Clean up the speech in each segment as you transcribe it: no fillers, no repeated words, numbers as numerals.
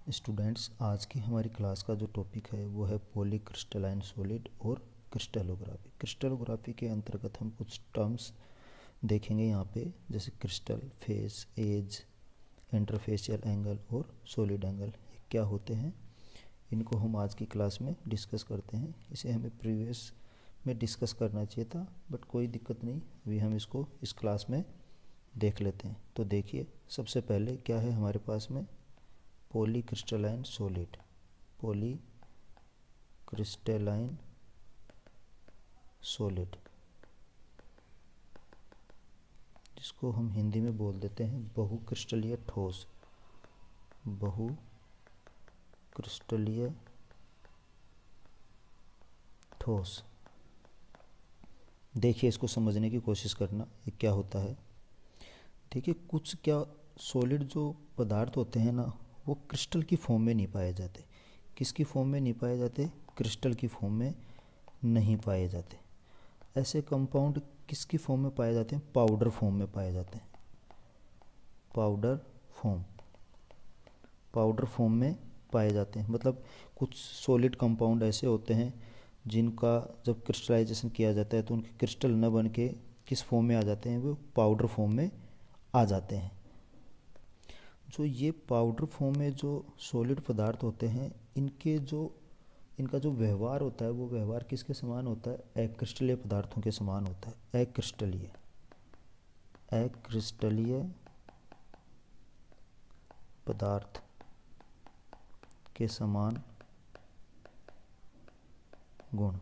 Students, आज की हमारी क्लास का जो टॉपिक है वो है पॉलीक्रिस्टलाइन सॉलिड और क्रिस्टलोग्राफी। क्रिस्टलोग्राफी के अंतर्गत हम कुछ टर्म्स देखेंगे यहाँ पे, जैसे crystal, face, edge, interfacial angle और सॉलिड एंगल। ये क्या होते हैं, इनको हम आज की क्लास में डिस्कस करते हैं। इसे हमें प्रीवियस में डिस्कस करना चाहिए था, बट कोई दिक्कत नहीं, अभी हम इसको इस क्लास में देख लेते हैं। तो देखिए, सबसे पहले क्या है हमारे पास में, पॉलीक्रिस्टलाइन सॉलिड। पॉलीक्रिस्टलाइन सॉलिड, जिसको हम हिंदी में बोल देते हैं बहुक्रिस्टलीय ठोस। बहुक्रिस्टलीय ठोस। देखिए, इसको समझने की कोशिश करना, ये क्या होता है। देखिए, कुछ क्या सॉलिड जो पदार्थ होते हैं ना, वो क्रिस्टल की फॉर्म में नहीं पाए जाते। किसकी फॉर्म में नहीं पाए जाते? क्रिस्टल की फॉर्म में नहीं पाए जाते। ऐसे कंपाउंड किसकी फॉर्म में पाए जाते हैं? पाउडर फॉर्म में पाए जाते हैं। पाउडर फॉर्म में पाए जाते हैं। मतलब कुछ सॉलिड कंपाउंड ऐसे होते हैं जिनका जब क्रिस्टलाइजेशन किया जाता है तो उनके क्रिस्टल न बन के किस फॉर्म में आ जाते हैं? वो पाउडर फॉर्म में आ जाते हैं। जो ये पाउडर फॉर्म में जो सॉलिड पदार्थ होते हैं, इनका जो व्यवहार होता है, वो व्यवहार किसके समान होता है? अक्रिस्टलीय पदार्थों के समान होता है। अक्रिस्टलीय पदार्थ के समान गुण।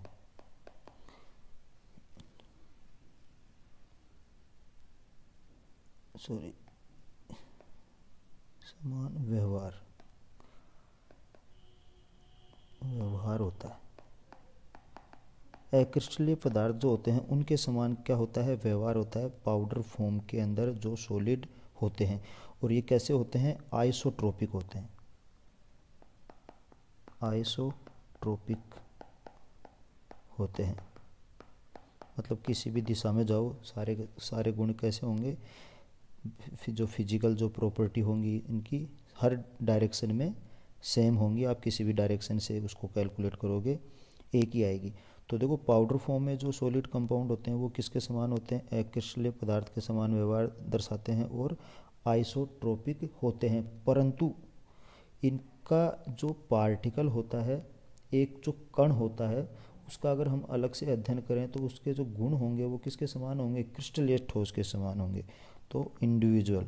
समान व्यवहार होता है। अक्रिस्टलीय पदार्थ जो होते हैं उनके समान क्या होता है? व्यवहार होता है पाउडर फॉर्म के अंदर जो सॉलिड होते हैं। और ये कैसे होते हैं? आइसोट्रोपिक होते हैं। आइसोट्रोपिक होते हैं, मतलब किसी भी दिशा में जाओ, सारे गुण कैसे होंगे? जो फिजिकल जो प्रॉपर्टी होंगी इनकी हर डायरेक्शन में सेम होंगी। आप किसी भी डायरेक्शन से उसको कैलकुलेट करोगे, एक ही आएगी। तो देखो, पाउडर फॉर्म में जो सॉलिड कंपाउंड होते हैं वो किसके समान होते हैं? अक्रिस्टलीय पदार्थ के समान व्यवहार दर्शाते हैं और आइसोट्रोपिक होते हैं। परंतु इनका जो पार्टिकल होता है, एक जो कण होता है, उसका अगर हम अलग से अध्ययन करें तो उसके जो गुण होंगे वो किसके समान होंगे? क्रिस्टलीय ठोस के समान होंगे। तो इंडिविजुअल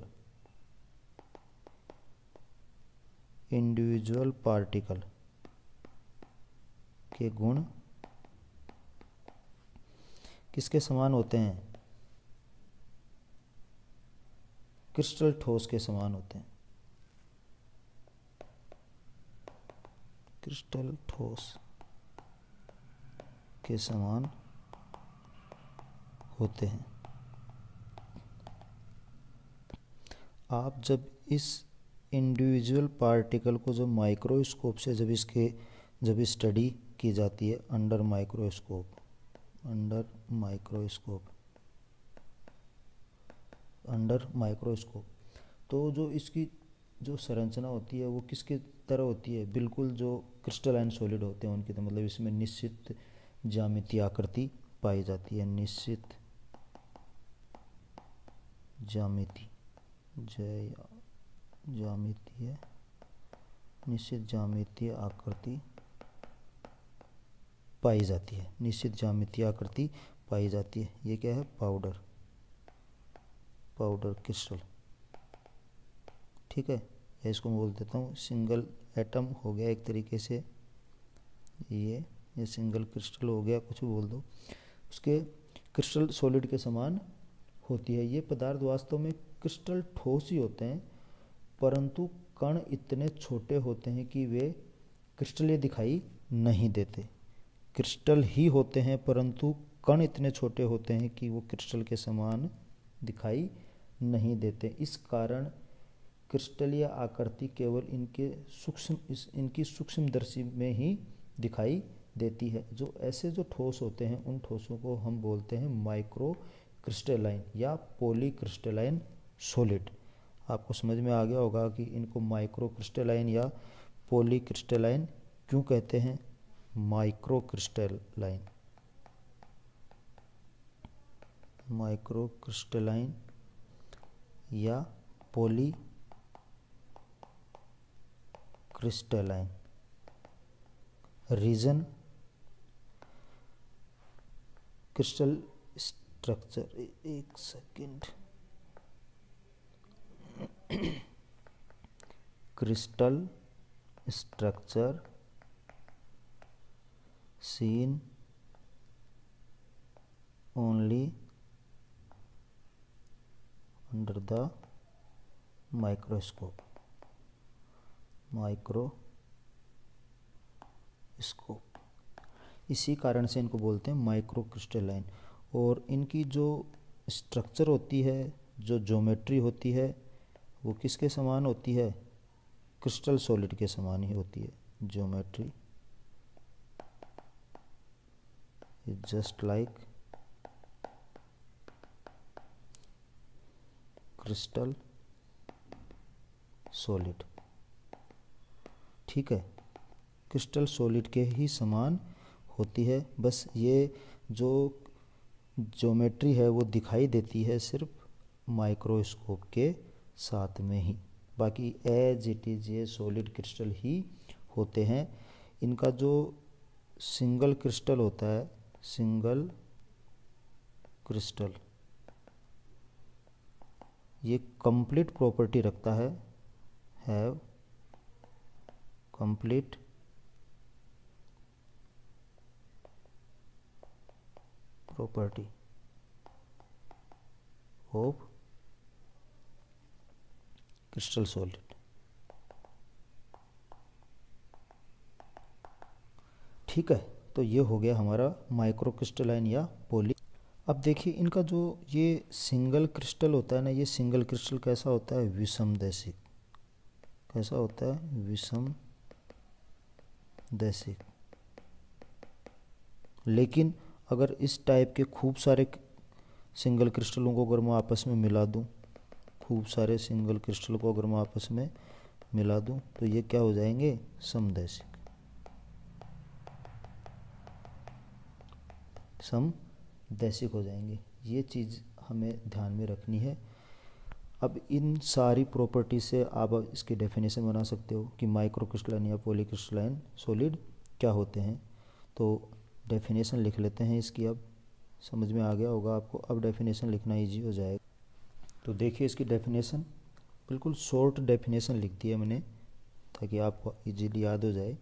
पार्टिकल के गुण किसके समान होते हैं? क्रिस्टल ठोस के समान होते हैं। क्रिस्टल ठोस के समान होते हैं। आप जब इस इंडिविजुअल पार्टिकल को जब माइक्रोस्कोप से जब स्टडी की जाती है अंडर माइक्रोस्कोप, तो जो इसकी जो संरचना होती है वो किसकी तरह होती है? बिल्कुल जो क्रिस्टलाइन सॉलिड होते हैं उनकी तरह। मतलब इसमें निश्चित ज्यामितीय आकृति पाई जाती है। निश्चित ज्यामितीय आकृति पाई जाती है। निश्चित ज्यामितीय आकृति पाई जाती है। ये क्या है? Powder crystal. ठीक है, या इसको मैं बोल देता हूँ सिंगल एटम हो गया एक तरीके से। ये सिंगल क्रिस्टल हो गया, कुछ भी बोल दो। उसके क्रिस्टल सॉलिड के समान होती है। ये पदार्थ वास्तव में क्रिस्टल ठोस ही होते हैं, परंतु कण इतने छोटे होते हैं कि वे क्रिस्टलीय दिखाई नहीं देते। क्रिस्टल ही होते हैं परंतु कण इतने छोटे होते हैं कि वो क्रिस्टल के समान दिखाई नहीं देते। इस कारण क्रिस्टलीय आकृति केवल इनकी सूक्ष्मदर्शी में ही दिखाई देती है। जो ऐसे जो ठोस होते हैं उन ठोसों को हम बोलते हैं माइक्रो क्रिस्टलाइन या पॉलीक्रिस्टलाइन सॉलिड। आपको समझ में आ गया होगा कि इनको माइक्रो क्रिस्टलाइन या पॉलीक्रिस्टलाइन क्यों कहते हैं? माइक्रोक्रिस्टलाइन, माइक्रोक्रिस्टलाइन या पॉलीक्रिस्टलाइन। रीजन, क्रिस्टल स्ट्रक्चर, एक second, crystal structure seen only under the microscope, इसी कारण से इनको बोलते हैं माइक्रोक्रिस्टलाइन। और इनकी जो स्ट्रक्चर होती है, जो ज्योमेट्री होती है, वो किसके समान होती है? क्रिस्टल सॉलिड के समान ही होती है। Geometry is just like crystal solid। ठीक है, क्रिस्टल सॉलिड के ही समान होती है। बस ये जो ज्योमेट्री है वो दिखाई देती है सिर्फ माइक्रोस्कोप के साथ में ही, बाकी एज इट इज ये सॉलिड क्रिस्टल ही होते हैं। इनका जो सिंगल क्रिस्टल होता है, सिंगल क्रिस्टल, ये कंप्लीट प्रॉपर्टी रखता है, have complete property of crystal solid. ठीक है, तो ये हो गया हमारा माइक्रोक्रिस्टलाइन या पॉली। अब देखिए इनका जो ये सिंगल क्रिस्टल होता है ना, ये सिंगल क्रिस्टल कैसा होता है? विषमदैशिक। कैसा होता है? विषमदैशिक। लेकिन अगर इस टाइप के खूब सारे सिंगल क्रिस्टलों को अगर मैं आपस में मिला दूं, खूब सारे सिंगल क्रिस्टल को अगर मैं आपस में मिला दूं, तो ये क्या हो जाएंगे? समदैशिक। समदैशिक हो जाएंगे। ये चीज़ हमें ध्यान में रखनी है। अब इन सारी प्रॉपर्टी से आप इसकी डेफिनेशन बना सकते हो कि माइक्रोक्रिस्टलाइन या पॉलीक्रिस्टलाइन सॉलिड क्या होते हैं। तो डेफिनेशन लिख लेते हैं इसकी। अब समझ में आ गया होगा आपको, अब डेफिनेशन लिखना इजी हो जाएगा। तो देखिए इसकी डेफिनेशन, बिल्कुल शॉर्ट डेफिनेशन लिख दी है मैंने ताकि आपको इजीली याद हो जाए।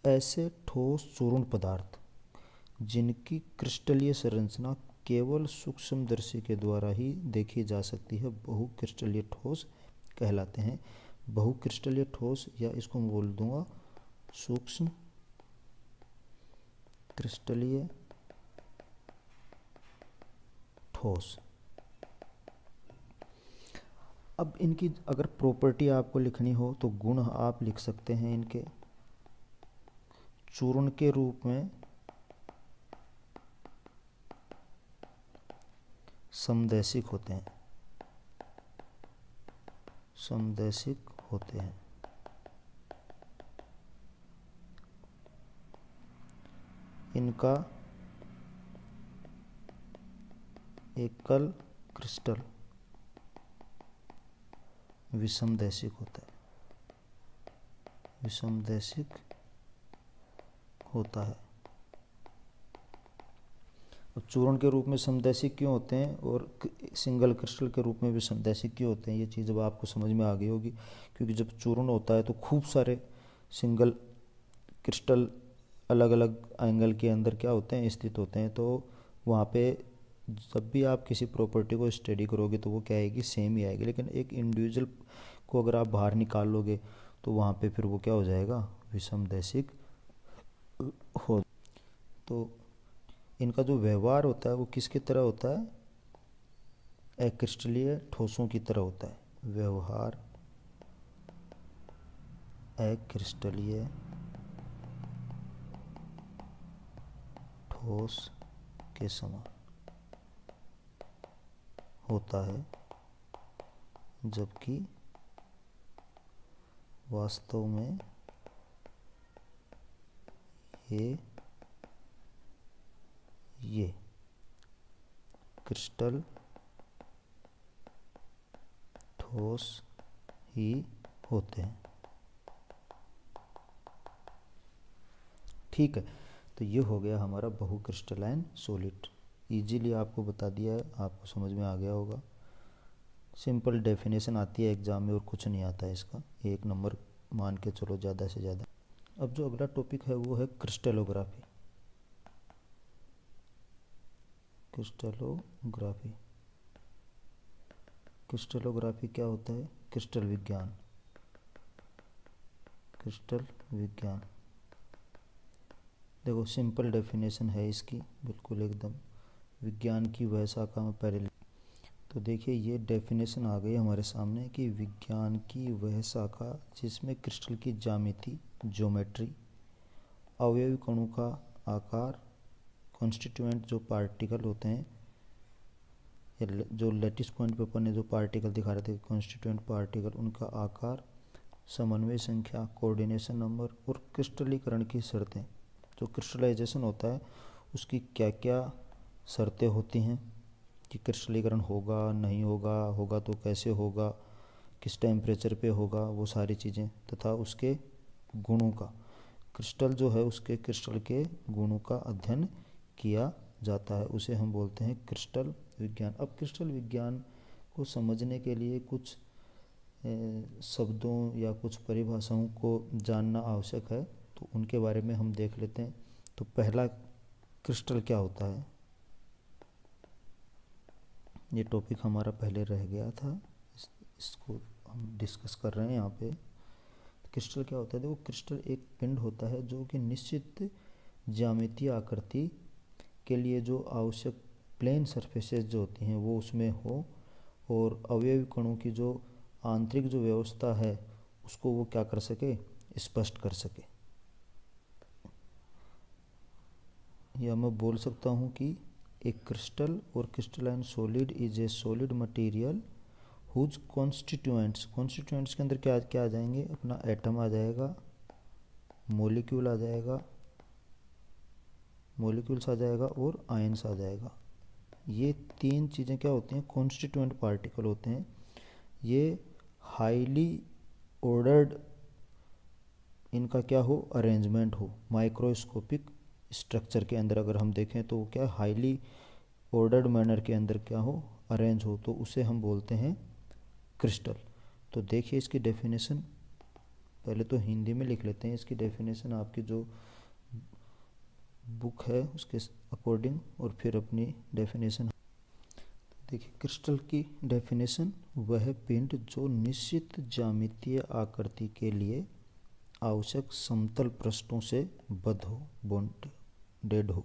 ऐसे ठोस चूर्ण पदार्थ जिनकी क्रिस्टलीय संरचना केवल सूक्ष्मदर्शी के द्वारा ही देखी जा सकती है, बहुक्रिस्टलीय ठोस कहलाते हैं। बहुक्रिस्टलीय ठोस, या इसको मैं बोल दूंगा सूक्ष्म क्रिस्टलीय ठोस। अब इनकी अगर प्रॉपर्टी आपको लिखनी हो तो गुण आप लिख सकते हैं इनके। चूर्ण के रूप में समदैशिक होते हैं, समदैशिक होते हैं। इनका एकल क्रिस्टल विषमदैशिक होता है, विषमदैशिक होता है। चूर्ण के रूप में समदैशिक क्यों होते हैं और सिंगल क्रिस्टल के रूप में भी समदैशिक क्यों होते हैं, ये चीज़ अब आपको समझ में आ गई होगी। क्योंकि जब चूर्ण होता है तो खूब सारे सिंगल क्रिस्टल अलग अलग एंगल के अंदर क्या होते हैं? स्थित होते हैं। तो वहाँ पे जब भी आप किसी प्रॉपर्टी को स्टडी करोगे तो वो क्या आएगी? सेम ही आएगी। लेकिन एक इंडिविजुअल को अगर आप बाहर निकाल लोगे तो वहाँ पे फिर वो क्या हो जाएगा? विषमदैशिक हो। तो इनका जो व्यवहार होता है वो किसकी तरह होता है? अक्रिस्टलीय ठोसों की तरह होता है। व्यवहार अक्रिस्टलीय ठोस के समान होता है, जबकि वास्तव में ये क्रिस्टल ठोस ही होते हैं। ठीक है, तो ये हो गया हमारा बहु क्रिस्टलाइन सॉलिड। इजीली आपको बता दिया है, आपको समझ में आ गया होगा। सिंपल डेफिनेशन आती है एग्जाम में और कुछ नहीं आता है इसका, 1 नंबर मान के चलो ज़्यादा से ज़्यादा। अब जो अगला टॉपिक है वो है क्रिस्टलोग्राफी। क्रिस्टलोग्राफी क्रिस्टलोग्राफी क्या होता है? क्रिस्टल विज्ञान। क्रिस्टल विज्ञान, देखो सिंपल डेफिनेशन है इसकी, बिल्कुल एकदम विज्ञान की वह शाखा में पहले। तो देखिए ये डेफिनेशन आ गई हमारे सामने कि विज्ञान की वह शाखा जिसमें क्रिस्टल की ज्यामिति, ज्योमेट्री, अवयवी कणों का आकार, कॉन्स्टिट्यूएंट जो पार्टिकल होते हैं, जो लेटिस पॉइंट पे अपन ने जो पार्टिकल दिखा रहे थे कॉन्स्टिट्यूएंट पार्टिकल, उनका आकार, समन्वय संख्या, कोऑर्डिनेशन नंबर और क्रिस्टलीकरण की शर्तें। जो क्रिस्टलाइजेशन होता है उसकी क्या क्या शर्तें होती हैं कि क्रिस्टलीकरण होगा नहीं होगा, होगा तो कैसे होगा, किस टेम्परेचर पे होगा, वो सारी चीज़ें, तथा उसके गुणों का, क्रिस्टल जो है उसके क्रिस्टल के गुणों का अध्ययन किया जाता है, उसे हम बोलते हैं क्रिस्टल विज्ञान। अब क्रिस्टल विज्ञान को समझने के लिए कुछ शब्दों या कुछ परिभाषाओं को जानना आवश्यक है, तो उनके बारे में हम देख लेते हैं। तो पहला, क्रिस्टल क्या होता है? ये टॉपिक हमारा पहले रह गया था, इसको हम डिस्कस कर रहे हैं यहाँ पे। क्रिस्टल क्या होता है? देखो क्रिस्टल एक पिंड होता है जो कि निश्चित ज्यामितीय आकृति के लिए जो आवश्यक प्लेन सरफेसेस जो होती हैं वो उसमें हो, और अवयवी कणों की जो आंतरिक जो व्यवस्था है उसको वो क्या कर सके, स्पष्ट कर सके। या मैं बोल सकता हूँ कि एक क्रिस्टल और crystalline solid is a solid material whose constituents के अंदर क्या क्या आ जाएंगे? अपना एटम आ जाएगा, मॉलिक्यूल आ जाएगा, मॉलिक्यूल्स आ जाएगा और आयंस आ जाएगा। ये 3 चीज़ें क्या होती हैं? कॉन्स्टिट्यूएंट पार्टिकल होते हैं। ये हाईली ऑर्डर्ड, इनका क्या हो, अरेंजमेंट हो, माइक्रोस्कोपिक स्ट्रक्चर के अंदर अगर हम देखें तो क्या हाईली ऑर्डर्ड मैनर के अंदर क्या हो, अरेंज हो, तो उसे हम बोलते हैं क्रिस्टल। तो देखिए इसकी डेफिनेशन, पहले तो हिंदी में लिख लेते हैं इसकी डेफिनेशन, आपकी जो बुक है उसके अकॉर्डिंग, और फिर अपनी डेफिनेशन। देखिए क्रिस्टल की डेफिनेशन, वह पिंड जो निश्चित ज्यामितीय आकृति के लिए आवश्यक समतल पृष्ठों से बद्ध हो, बॉन्डेड हो,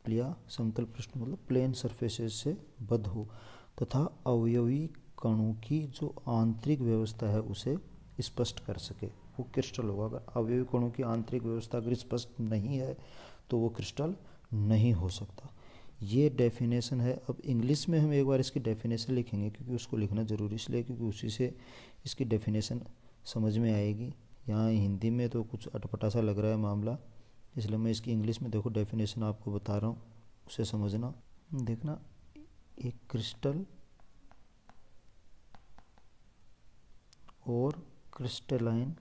या समतल पृष्ठ मतलब प्लेन सरफेसेस से बद्ध हो, तथा अवयवी कणों की जो आंतरिक व्यवस्था है उसे स्पष्ट कर सके, वो क्रिस्टल होगा। अगर अवयवी कणों की आंतरिक व्यवस्था अगर स्पष्ट नहीं है तो वो क्रिस्टल नहीं हो सकता। ये डेफिनेशन है। अब इंग्लिश में हम एक बार इसकी डेफिनेशन लिखेंगे, क्योंकि उसको लिखना ज़रूरी इसलिए क्योंकि उसी से इसकी डेफिनेशन समझ में आएगी। यहाँ हिंदी में तो कुछ अटपटा सा लग रहा है मामला, इसलिए मैं इसकी इंग्लिश में देखो डेफिनेशन आपको बता रहा हूँ, उसे समझना। देखना, एक क्रिस्टल और crystalline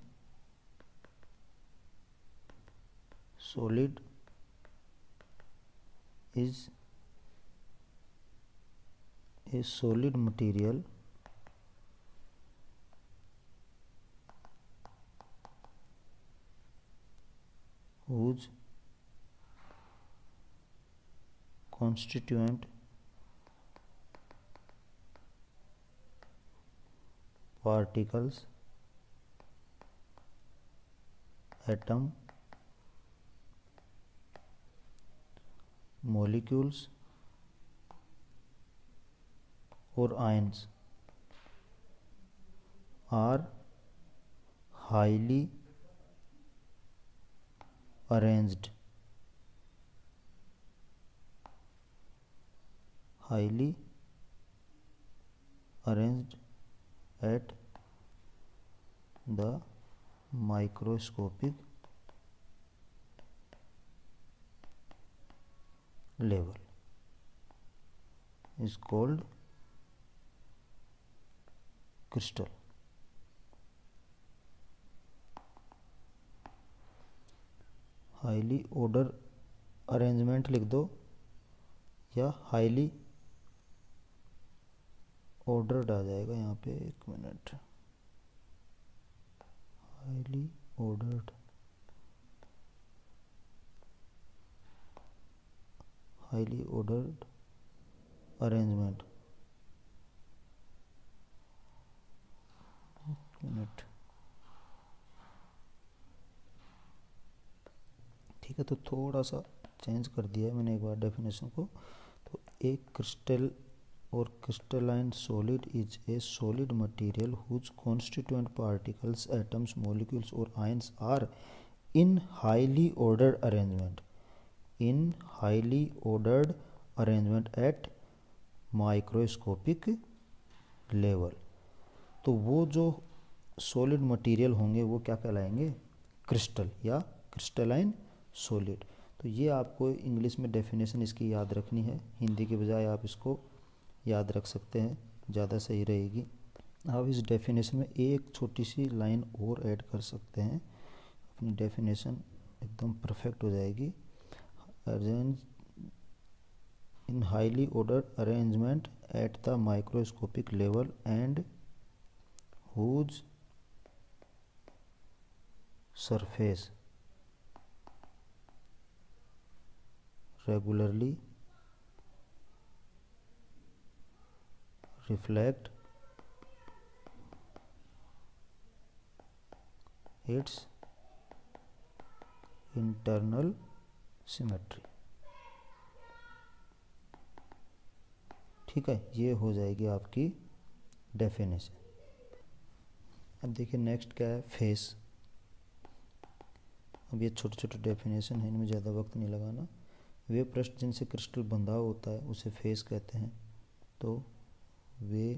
solid is a solid material whose constituent particles, atom, molecules or ions are highly arranged at the microscopic level is called crystal. Highly order arrangement लिख दो या हाईली ऑर्डर्ड आ जाएगा यहाँ पे, एक minute, highly ordered, highly ordered arrangement, minute, ठीक है। तो थोड़ा सा चेंज कर दिया है मैंने एक बार डेफिनेशन को। तो एक क्रिस्टल और crystalline solid is a solid material whose constituent particles, atoms, molecules और ions are in highly ordered arrangement, in highly ordered arrangement at microscopic level. तो वो जो सॉलिड मटेरियल होंगे वो क्या कहलाएंगे? क्रिस्टल या क्रिस्टलाइन सॉलिड। तो ये आपको इंग्लिश में डेफिनेशन इसकी याद रखनी है, हिंदी के बजाय आप इसको याद रख सकते हैं, ज़्यादा सही रहेगी। आप इस डेफिनेशन में एक छोटी सी लाइन और ऐड कर सकते हैं, अपनी डेफिनेशन एकदम परफेक्ट हो जाएगी। Arrange in highly ordered arrangement at the microscopic level and whose surface regularly reflect its internal symmetry। ठीक है, ये हो जाएगी आपकी डेफिनेशन। अब देखिए नेक्स्ट क्या है, फेस। अब ये छोटे छोटे डेफिनेशन है, इनमें ज़्यादा वक्त नहीं लगाना। वे पृष्ठ जिनसे क्रिस्टल बंधा होता है उसे फेस कहते हैं। तो वे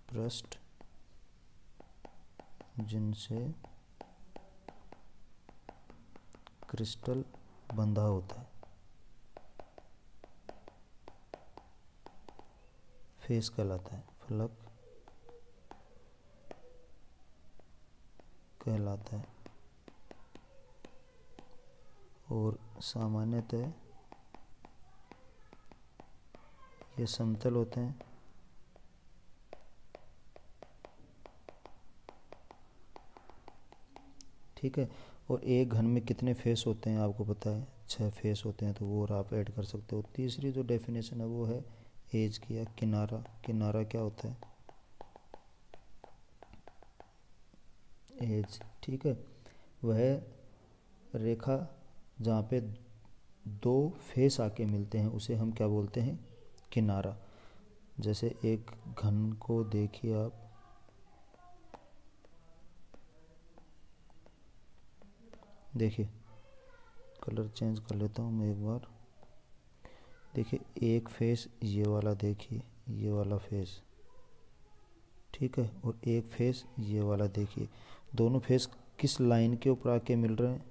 पृष्ठ जिनसे क्रिस्टल बंधा होता है फेस कहलाता है, फलक कहलाता है। और सामान्यतः ये समतल होते हैं, ठीक है। और एक घन में कितने फेस होते हैं आपको पता है, 6 फेस होते हैं, तो वो और आप ऐड कर सकते हो। तीसरी जो डेफिनेशन है वो है एज की या किनारा। किनारा क्या होता है? एज, ठीक है। वह रेखा जहाँ पे 2 फेस आके मिलते हैं उसे हम क्या बोलते हैं? किनारा। जैसे एक घन को देखिए आप, देखिए कलर चेंज कर लेता हूँ मैं एक बार। देखिए एक फेस ये वाला, देखिए ये वाला फेस, ठीक है। और एक फेस ये वाला, देखिए दोनों फेस किस लाइन के ऊपर आके मिल रहे हैं?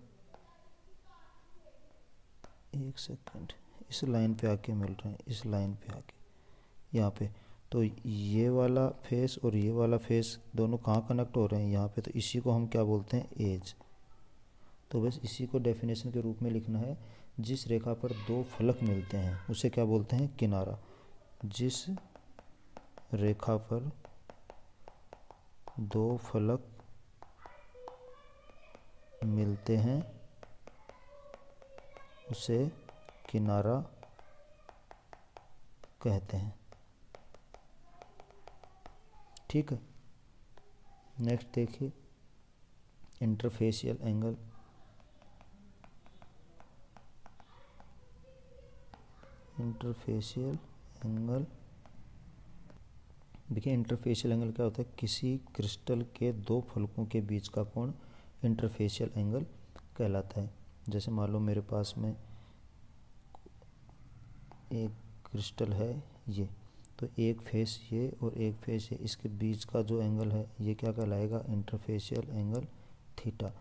एक सेकंड, इस लाइन पे आके मिल रहे हैं, इस लाइन पे आके यहाँ पे। तो ये वाला फेस और ये वाला फेस दोनों कहाँ कनेक्ट हो रहे हैं? यहाँ पे। तो इसी को हम क्या बोलते हैं? एज। तो बस इसी को डेफिनेशन के रूप में लिखना है। जिस रेखा पर 2 फलक मिलते हैं उसे क्या बोलते हैं? किनारा। जिस रेखा पर 2 फलक मिलते हैं उसे किनारा कहते हैं, ठीक है। नेक्स्ट देखिए इंटरफेशियल एंगल। इंटरफेशियल एंगल, देखिए इंटरफेशियल एंगल क्या होता है? किसी क्रिस्टल के 2 फलकों के बीच का कोण इंटरफेशियल एंगल कहलाता है। जैसे मान लो मेरे पास में एक क्रिस्टल है ये, तो एक फेस ये और एक फेस ये, इसके बीच का जो एंगल है ये क्या कहलाएगा, इंटरफेशियल एंगल थीटा।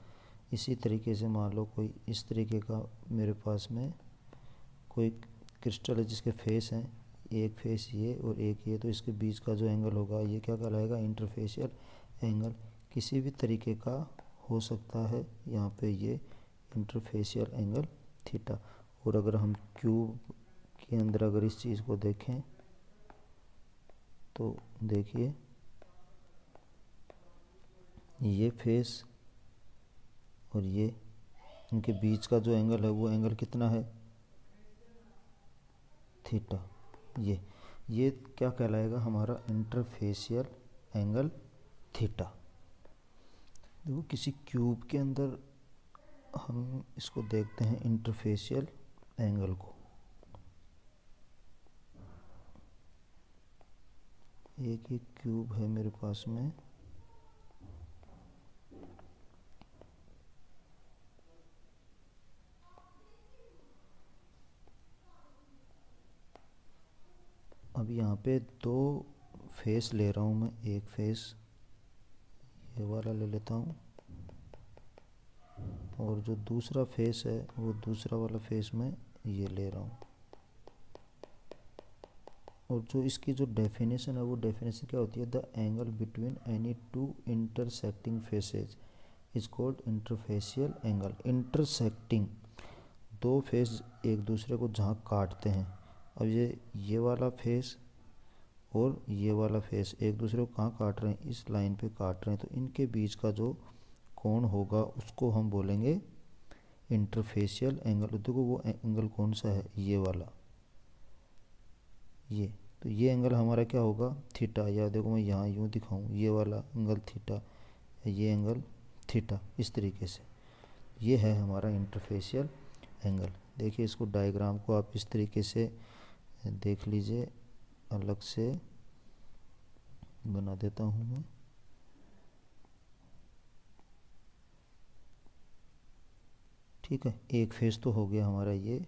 इसी तरीके से मान लो कोई इस तरीके का मेरे पास में कोई क्रिस्टल है जिसके फेस हैं, एक फेस ये और एक ये, तो इसके बीच का जो एंगल होगा ये क्या कहलाएगा, इंटरफेशियल एंगल। किसी भी तरीके का हो सकता है यहाँ पे ये इंटरफेशियल एंगल थीटा। और अगर हम क्यूब के अंदर अगर इस चीज़ को देखें तो देखिए ये फेस और ये, इनके बीच का जो एंगल है वो एंगल कितना है, थीटा। ये क्या कहलाएगा हमारा, इंटरफेशियल एंगल थीटा। देखो किसी क्यूब के अंदर हम इसको देखते हैं इंटरफेशियल एंगल को। एक क्यूब है मेरे पास में, अब यहाँ पे दो फेस ले रहा हूँ मैं, एक फेस ये वाला ले लेता हूँ और जो दूसरा फेस है वो दूसरा वाला फेस मैं ये ले रहा हूँ। और जो इसकी जो डेफिनेशन है वो डेफिनेशन क्या होती है, the angle between any two intersecting faces is called interfacial angle. Intersecting, दो फेस एक दूसरे को जहाँ काटते हैं, अब ये वाला फेस और ये वाला फेस एक दूसरे को कहाँ काट रहे हैं, इस लाइन पे काट रहे हैं, तो इनके बीच का जो कोण होगा उसको हम बोलेंगे इंटरफेशियल एंगल। देखो वो एंगल कौन सा है, ये वाला, ये, तो ये एंगल हमारा क्या होगा, थीटा। या देखो मैं यहाँ यूँ दिखाऊँ, ये वाला एंगल थीटा, ये एंगल थीटा, इस तरीके से ये है हमारा इंटरफेशियल एंगल। देखिए इसको डायग्राम को आप इस तरीके से देख लीजिए, अलग से बना देता हूँ मैं। ठीक है, एक फेस तो हो गया हमारा ये,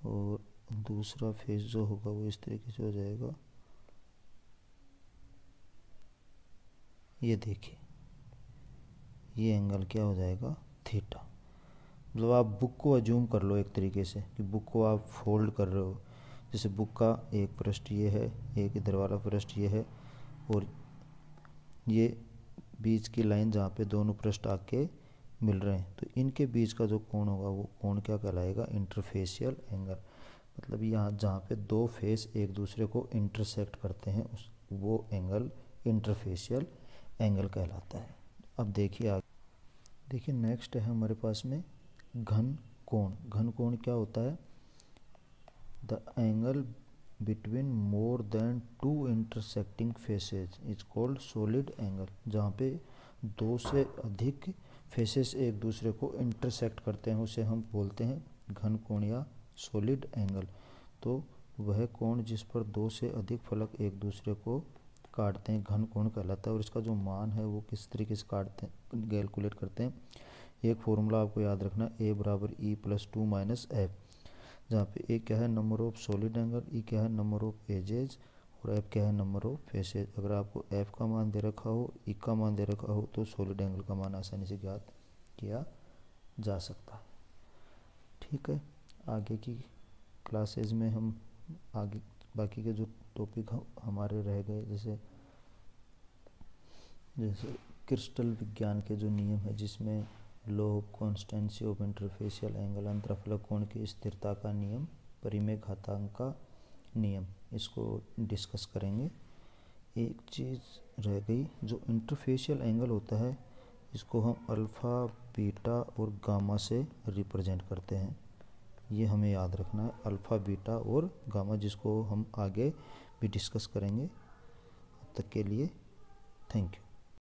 और दूसरा फेस जो होगा वो इस तरीके से हो जाएगा। ये देखिए ये एंगल क्या हो जाएगा, थीटा। मतलब आप बुक को अज्यूम कर लो एक तरीके से कि बुक को आप फोल्ड कर रहे हो, जैसे बुक का एक पृष्ठ ये है, एक इधर वाला पृष्ठ ये है, और ये बीच की लाइन जहाँ पे दोनों पृष्ठ आके मिल रहे हैं, तो इनके बीच का जो कोण होगा वो कोण क्या कहलाएगा, इंटरफेशियल एंगल। मतलब यहाँ जहाँ पे दो फेस एक दूसरे को इंटरसेक्ट करते हैं उस वो एंगल इंटरफेशियल एंगल कहलाता है। अब देखिए आगे, देखिए नेक्स्ट है हमारे पास में घन कोण। घन कोण क्या होता है, the angle between more than two intersecting faces is called solid angle. जहाँ पे दो से अधिक फेसेस एक दूसरे को इंटरसेक्ट करते हैं उसे हम बोलते हैं घन कोण या सॉलिड एंगल। तो वह कोण जिस पर दो से अधिक फलक एक दूसरे को काटते हैं घन कोण कहलाता है। और इसका जो मान है वो किस तरीके से काटते हैं, कैलकुलेट करते हैं। एक फॉर्मूला आपको याद रखना, ए बराबर E plus two minus F, जहाँ पे ए क्या है, नंबर ऑफ सॉलिड एंगल, ई क्या है, नंबर ऑफ एजेज, और एफ क्या है, नंबर ऑफ फेसेज। अगर आपको एफ का मान दे रखा हो, ई का मान दे रखा हो, तो सॉलिड एंगल का मान आसानी से ज्ञात किया जा सकता है। ठीक है, आगे की क्लासेज में हम आगे बाकी के जो टॉपिक हमारे रह गए, जैसे क्रिस्टल विज्ञान के जो नियम है, जिसमें law of constancy of interfacial angle, अंतरफलक कोण की स्थिरता का नियम, परिमेय घातांक का नियम, इसको डिस्कस करेंगे। एक चीज़ रह गई, जो इंटरफेशियल एंगल होता है इसको हम अल्फ़ा, बीटा और गामा से रिप्रेजेंट करते हैं। ये हमें याद रखना है, अल्फ़ा, बीटा और गामा, जिसको हम आगे भी डिस्कस करेंगे। तब तक के लिए थैंक यू।